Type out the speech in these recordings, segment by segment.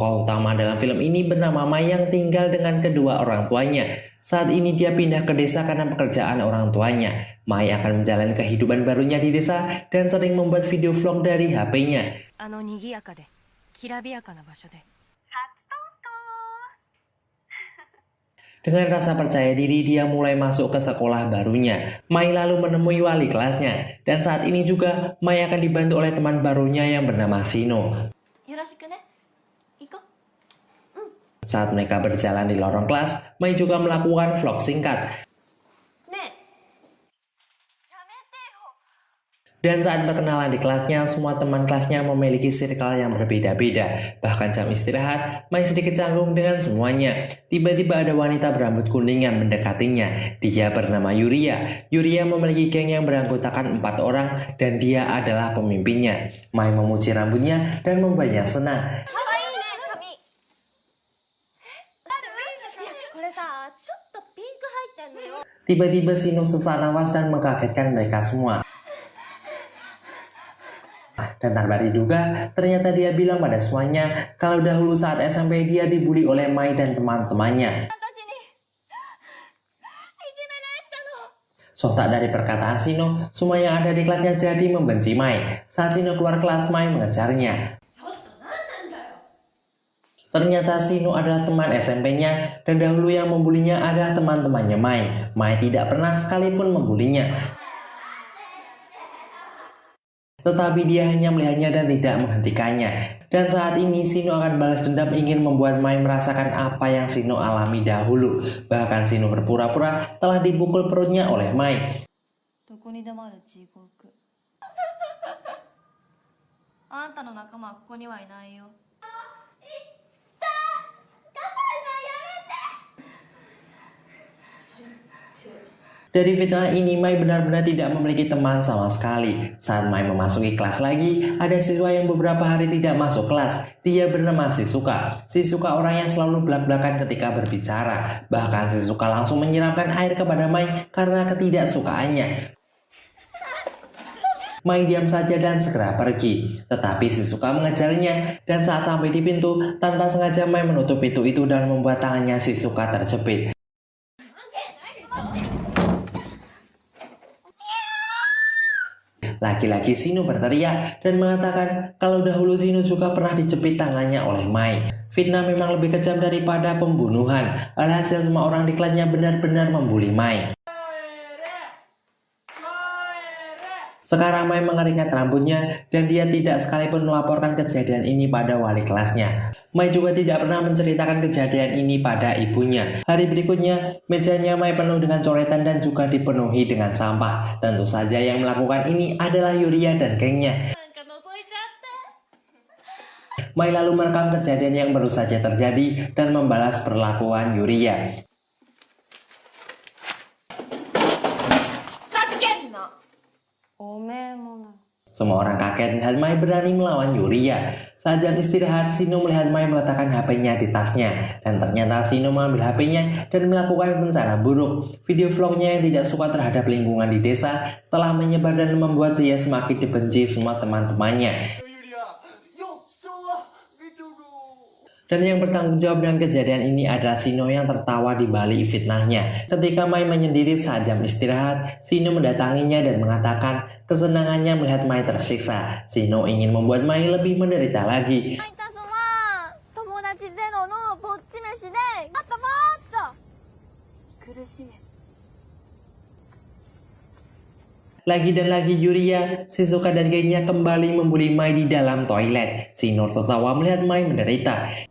Tokoh utama dalam film ini bernama Mai yang tinggal dengan kedua orang tuanya. Saat ini dia pindah ke desa karena pekerjaan orang tuanya. Mai akan menjalani kehidupan barunya di desa dan sering membuat video vlog dari HP-nya. Dengan rasa percaya diri, dia mulai masuk ke sekolah barunya. Mai lalu menemui wali kelasnya. Dan saat ini juga, Mai akan dibantu oleh teman barunya yang bernama Shino. Saat mereka berjalan di lorong kelas, Mai juga melakukan vlog singkat. Dan saat berkenalan di kelasnya, semua teman kelasnya memiliki circle yang berbeda-beda. Bahkan jam istirahat, Mai sedikit canggung dengan semuanya. Tiba-tiba ada wanita berambut kuning yang mendekatinya. Dia bernama Yuria. Yuria memiliki geng yang beranggotakan 4 orang dan dia adalah pemimpinnya. Mai memuji rambutnya dan membuatnya senang. Tiba-tiba Shino sesak nafas dan mengkagetkan mereka semua. Dan tanpa diduga, ternyata dia bilang pada semuanya kalau dahulu saat SMP dia dibully oleh Mai dan teman-temannya. Sontak dari perkataan Shino, semua yang ada di kelasnya jadi membenci Mai. Saat Shino keluar kelas, Mai mengejarnya. Ternyata Shino adalah teman SMP-nya dan dahulu yang membulinya adalah teman-temannya Mai. Mai tidak pernah sekalipun membulinya. Tetapi dia hanya melihatnya dan tidak menghentikannya. Dan saat ini Shino akan balas dendam, ingin membuat Mai merasakan apa yang Shino alami dahulu. Bahkan Shino berpura-pura telah dipukul perutnya oleh Mai. Dari fitnah ini, Mai benar-benar tidak memiliki teman sama sekali. Saat Mai memasuki kelas lagi, ada siswa yang beberapa hari tidak masuk kelas. Dia bernama Shizuka. Shizuka orang yang selalu belak-belakan ketika berbicara. Bahkan Shizuka langsung menyiramkan air kepada Mai karena ketidaksukaannya. Mai diam saja dan segera pergi. Tetapi Shizuka mengejarnya, dan saat sampai di pintu, tanpa sengaja Mai menutup pintu itu dan membuat tangannya Shizuka terjepit. Laki-laki Shino berteriak dan mengatakan kalau dahulu Shino juga pernah dijepit tangannya oleh Mai. Fitnah memang lebih kejam daripada pembunuhan. Alhasil semua orang di kelasnya benar-benar membuli Mai. Sekarang Mai mengeringkan rambutnya dan dia tidak sekalipun melaporkan kejadian ini pada wali kelasnya. Mai juga tidak pernah menceritakan kejadian ini pada ibunya. Hari berikutnya, mejanya Mai penuh dengan coretan dan juga dipenuhi dengan sampah. Tentu saja yang melakukan ini adalah Yuria dan gengnya. Mai lalu merekam kejadian yang baru saja terjadi dan membalas perlakuan Yuria. Semua orang kaget melihat Mai berani melawan Yuria. Saat jam istirahat, Shino melihat Mai meletakkan HP-nya di tasnya. Dan ternyata Shino mengambil HP-nya dan melakukan rencana buruk. Video vlognya yang tidak suka terhadap lingkungan di desa telah menyebar dan membuat dia semakin dibenci semua teman-temannya. Dan yang bertanggung jawab dengan kejadian ini adalah Shino yang tertawa di balik fitnahnya. Ketika Mai menyendiri saat jam istirahat, Shino mendatanginya dan mengatakan kesenangannya melihat Mai tersiksa. Shino ingin membuat Mai lebih menderita lagi. Lagi dan lagi Yuria, Shizuka dan gengnya kembali membuli Mai di dalam toilet. Shino tertawa melihat Mai menderita.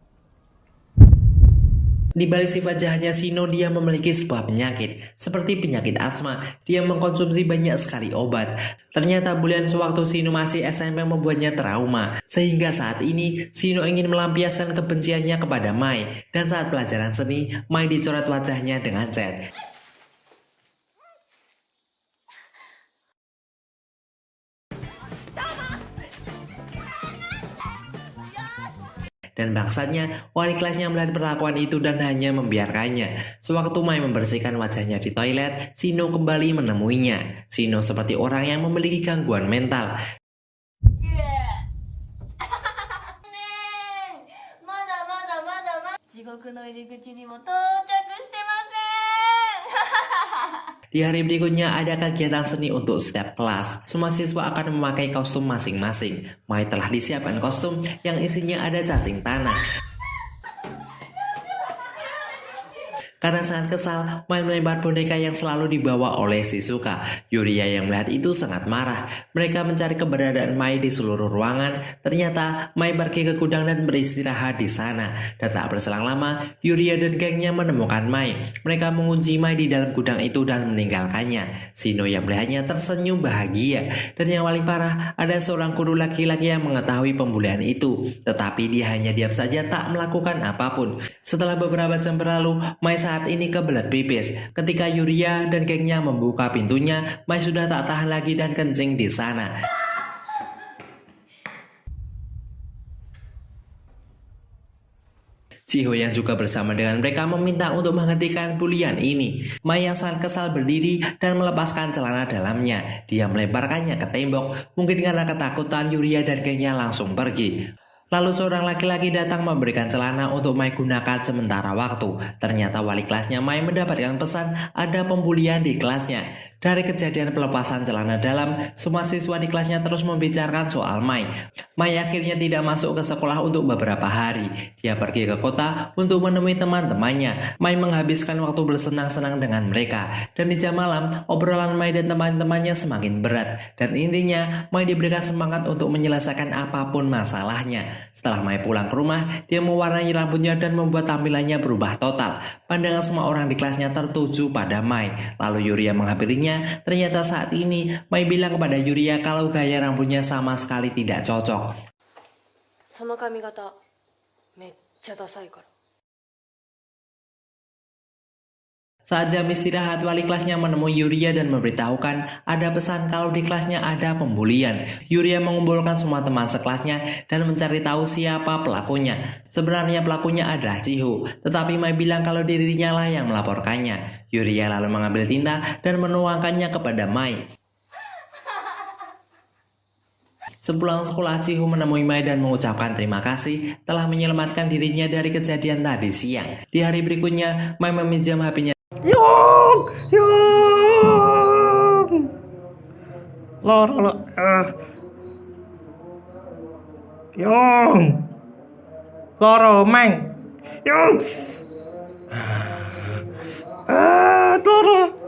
Di balik sifat jahatnya Shino, dia memiliki sebuah penyakit, seperti penyakit asma. Dia mengkonsumsi banyak sekali obat. Ternyata bulian sewaktu Shino masih SMP membuatnya trauma. Sehingga saat ini, Shino ingin melampiaskan kebenciannya kepada Mai. Dan saat pelajaran seni, Mai dicoret wajahnya dengan cat. Dan bangsatnya, wali kelasnya melihat perlakuan itu dan hanya membiarkannya. Sewaktu Mai membersihkan wajahnya di toilet, Shino kembali menemuinya. Shino seperti orang yang memiliki gangguan mental. 地獄の入り口にも到着してません。 Di hari berikutnya ada kegiatan seni untuk setiap kelas. Semua siswa akan memakai kostum masing-masing. Mai telah disiapkan kostum yang isinya ada cacing tanah. Karena sangat kesal, Mai melempar boneka yang selalu dibawa oleh Shizuka. Yuria yang melihat itu sangat marah. Mereka mencari keberadaan Mai di seluruh ruangan. Ternyata Mai pergi ke gudang dan beristirahat di sana. Dan tak berselang lama, Yuria dan gengnya menemukan Mai. Mereka mengunci Mai di dalam gudang itu dan meninggalkannya. Shino yang melihatnya tersenyum bahagia. Dan yang paling parah, ada seorang guru laki-laki yang mengetahui pembulian itu. Tetapi dia hanya diam saja tak melakukan apapun. Setelah beberapa jam berlalu, Mai saat ini kebelet pipis. Ketika Yuria dan gengnya membuka pintunya, Mai sudah tak tahan lagi dan kencing di sana. Chiho yang juga bersama dengan mereka meminta untuk menghentikan bulian ini. Mai yang sangat kesal berdiri dan melepaskan celana dalamnya. Dia melemparkannya ke tembok. Mungkin karena ketakutan, Yuria dan gengnya langsung pergi. Lalu seorang laki-laki datang memberikan celana untuk Mai gunakan sementara waktu. Ternyata wali kelasnya Mai mendapatkan pesan ada pembulian di kelasnya. Dari kejadian pelepasan celana dalam, semua siswa di kelasnya terus membicarakan soal Mai. Mai akhirnya tidak masuk ke sekolah untuk beberapa hari. Dia pergi ke kota untuk menemui teman-temannya. Mai menghabiskan waktu bersenang-senang dengan mereka. Dan di jam malam, obrolan Mai dan teman-temannya semakin berat. Dan intinya, Mai diberikan semangat untuk menyelesaikan apapun masalahnya. Setelah Mai pulang ke rumah, dia mewarnai rambutnya dan membuat tampilannya berubah total. Pandangan semua orang di kelasnya tertuju pada Mai. Lalu Yuria menghampirinya. Ternyata saat ini Mai bilang kepada Yuria kalau gaya rambutnya sama sekali tidak cocok. その髪型めっちゃダサいから。 Saat jam istirahat, wali kelasnya menemui Yuria dan memberitahukan ada pesan kalau di kelasnya ada pembulian. Yuria mengumpulkan semua teman sekelasnya dan mencari tahu siapa pelakunya. Sebenarnya pelakunya adalah Chiho, tetapi Mai bilang kalau dirinya lah yang melaporkannya. Yuria lalu mengambil tinta dan menuangkannya kepada Mai. Sepulang sekolah, Chiho menemui Mai dan mengucapkan terima kasih telah menyelamatkan dirinya dari kejadian tadi siang. Di hari berikutnya, Mai meminjam HP-nya. Yung! Yung! Loro, Yung! Loro, Mang! Yung! Loro!